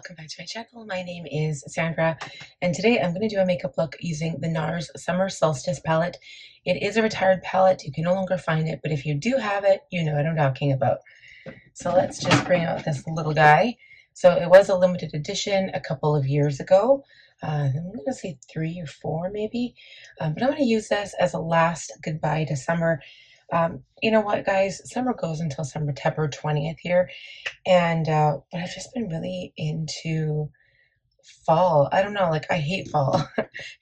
welcome back to my channel. My name is Sandra, and today I'm going to do a makeup look using the Nars Summer Solstice palette. It is a retired palette. You can no longer find it, but if you do have it, you know what I'm talking about. So let's just bring out this little guy. So it was a limited edition a couple of years ago. I'm going to say 3 or 4 maybe, but I'm going to use this as a last goodbye to summer. You know what, guys? Summer goes until September 20th here, and but I've just been really into fall. I don't know, like I hate fall.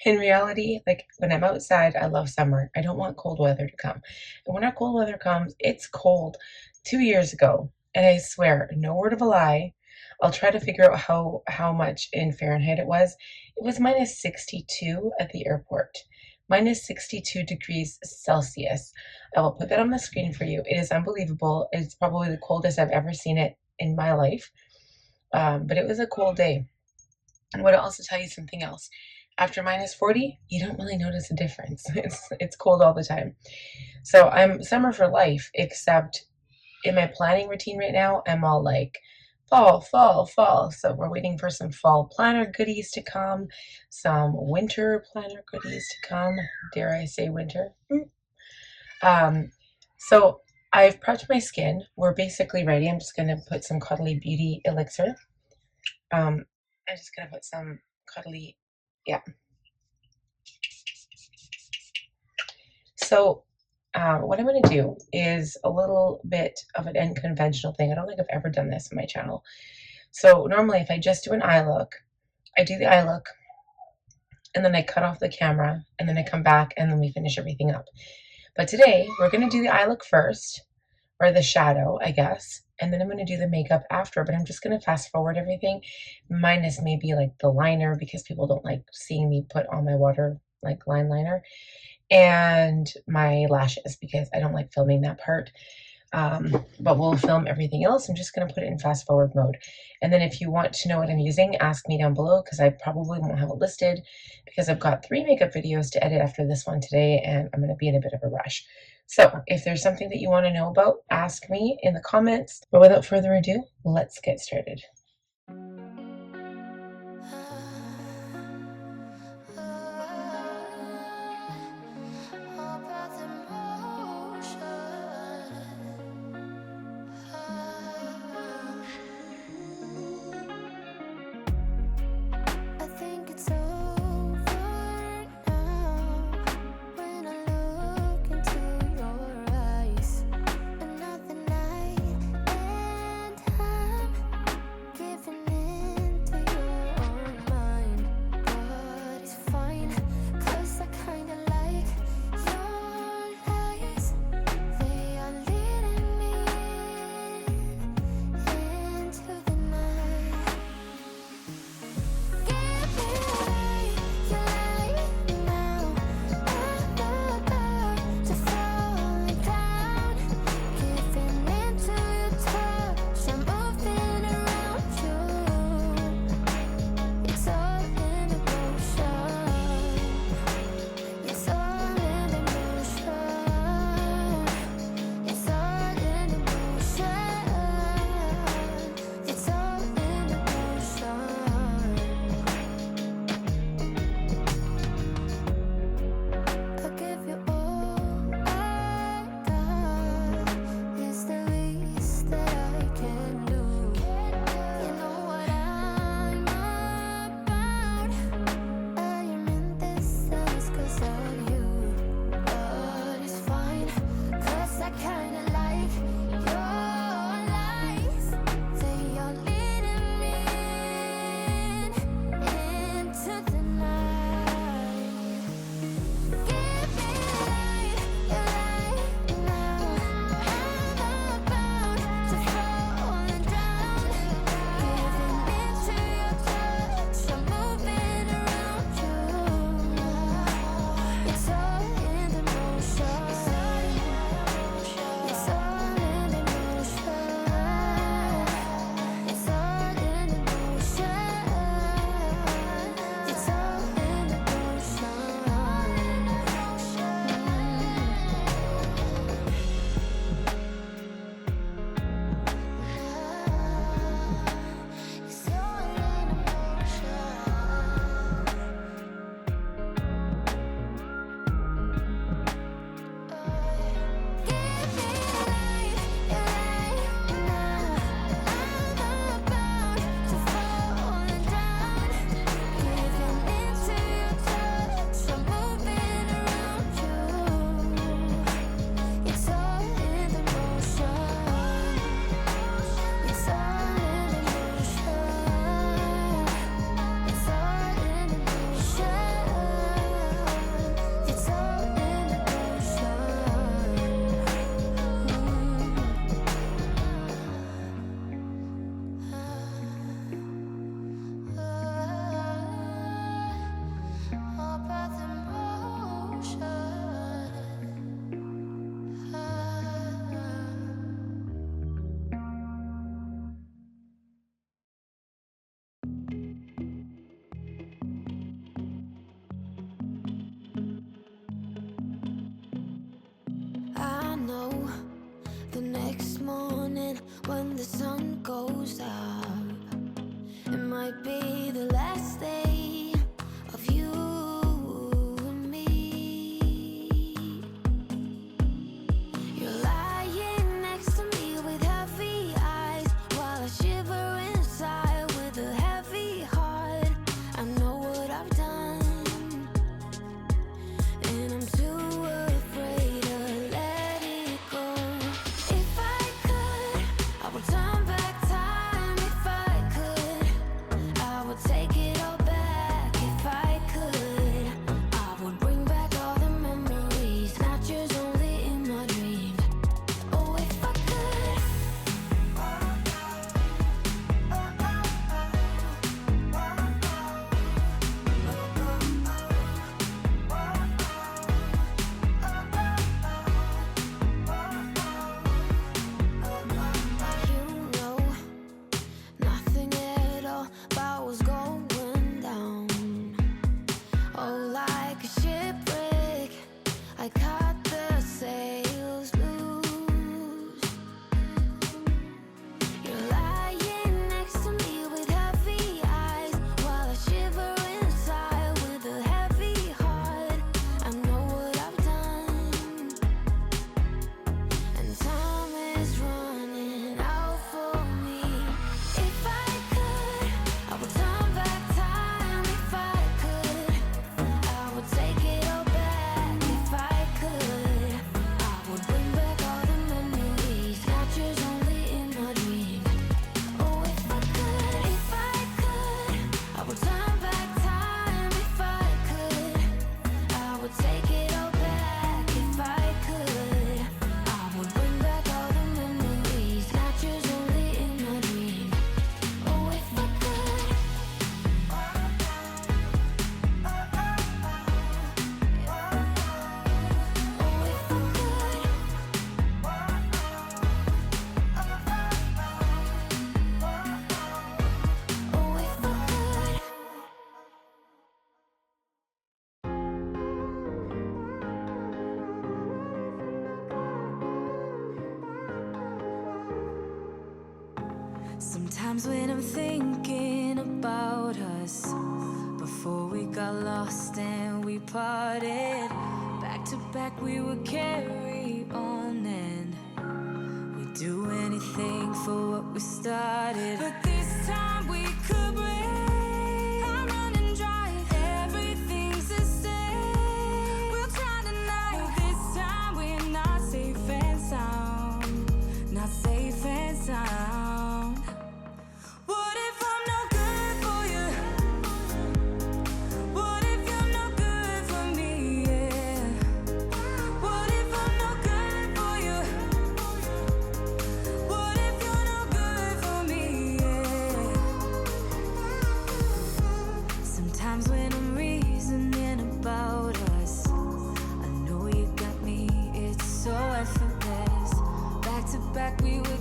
In reality, like when I'm outside, I love summer. I don't want cold weather to come. And when our cold weather comes, it's cold. 2 years ago, and I swear, no word of a lie, I'll try to figure out how much in Fahrenheit it was. It was minus 62 at the airport. Minus 62 degrees Celsius. I will put that on the screen for you. It is unbelievable. It's probably the coldest I've ever seen it in my life. But it was a cold day. I want to also tell you something else. After minus 40, you don't really notice a difference. It's cold all the time. So I'm summer for life, except in my planning routine right now, I'm all like, fall, fall, fall. So we're waiting for some fall planner goodies to come, some winter planner goodies to come. Dare I say winter? So I've prepped my skin. We're basically ready. I'm just going to put some Cuddly Beauty Elixir. I'm just going to put some Cuddly, yeah. So what I'm going to do is a little bit of an unconventional thing. I don't think I've ever done this on my channel. So normally if I just do an eye look, I do the eye look, and then I cut off the camera, and then I come back, and then we finish everything up. But today, we're going to do the eye look first, or the shadow, I guess, and then I'm going to do the makeup after, but I'm just going to fast forward everything, minus maybe like the liner, because people don't like seeing me put on my water, like line liner, and my lashes, because I don't like filming that part. But we'll film everything else. I'm just going to put it in fast forward mode. And then if you want to know what I'm using, ask me down below, because I probably won't have it listed, because I've got 3 makeup videos to edit after this one today, and I'm going to be in a bit of a rush. So if there's something that you want to know about, ask me in the comments. But without further ado, let's get started. know the next morning when the sun goes up, it might be the last day of you and me. You're lying next to me with heavy eyes while I shiver inside with a heavy heart. I know what I've done, and I'm too afraid to let it go. If I could, I would turn back time. If I could, I would take it all back. If I could, I would bring back all the memories, not yours, only in my dreams. Oh, if I could. You know nothing at all about what's going down. Oh, like a shipwreck, I caught the sails loose. You're lying next to me with heavy eyes while I shiver inside with a heavy heart. I know what I've done, and time is running out for me. If I could, I would turn back time. If I could, I would take it all back. If I could, I would bring back all the memories, not yours, only in my dreams. Oh, if I could, I would turn back time. If I could, I would take it all back. If I could, I would bring back all the memories, not yours, only in my dreams. Oh, if I could. Oh, if I could. Oh, if I could. Sometimes when I'm thinking about us, before we got lost and we parted, back to back we would carry on and we'd do anything for what we started. But this time we could break. I'm running dry, everything's the same. We'll try tonight. This time we're not safe and sound, not safe and sound. What if I'm no good for you? What if you're no good for me? Yeah. What if I'm no good for you? What if you're no good for me? Yeah. Sometimes when I'm reasoning about us, I know you got me, it's so effortless. Back to back we would